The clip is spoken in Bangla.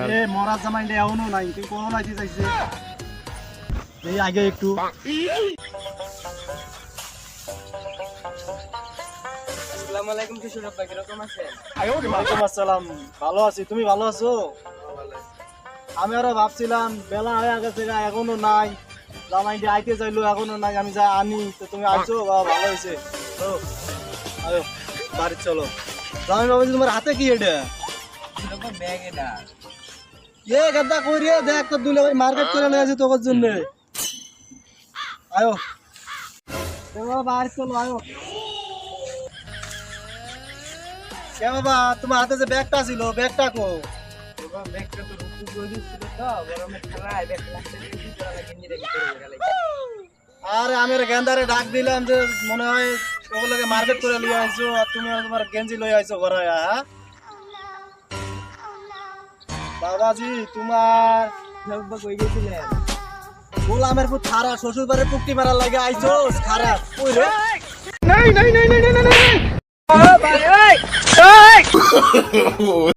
আরে মরা জামাইটা এখনো নাই, তুই কোন আইতে চাইছে এই আগে একটু আসসালামু আলাইকুম কিশোর আব্বা, কিরকম আছেন? ওয়ালাইকুম আসসালাম, ভালো আছি, তুমি ভালো আছো? আমি আরো ভাবছিলাম বেলা হয়ে গেছে গা, এখনো নাই জামাইটা আইতে চাইলো, এখনো নাই, আমি যা আনি তো তুমি আইছো, বাবা ভালো হয়েছে। তো আয়ো বাড়ি চলো। জামাই বাবা তোমার হাতে কি এটা? কিরকম ব্যাগ এটা? এ গাদা কইরে দেখ তো দুলে ভাই মার্কেট করে লয়ে আছে তোর জন্য। আয়ো বাবা বাড়ি চলো আয়ো। কে বাবা তোমার হাতে যে ব্যাগটা ছিল, ব্যাগটা কো? বাবা ব্যাগটা তো রুকু করে দিছিল তো, গরমে ঠান্ডায় ব্যাগ লাগছে, কি করা লাগে নিয়ে রেখে গেলাই। আরে আমি রে গেন্দারে ডাক দিলাম যে মনে হয় ওগুলোকে মার্কেট করে লিয়ে আইছো, আর তুমি তোমার গেঞ্জি লয়ে আইছো ঘরে। হ্যাঁ বাবাজি তোমার আব্বা কই গেছিলেন? গোলামের পুত খারাপ, শ্বশুর বাড়ির পুকটি মারার লাগে আইছো খারাপ কই রে? নাই নাই নাই নাই নাই নাই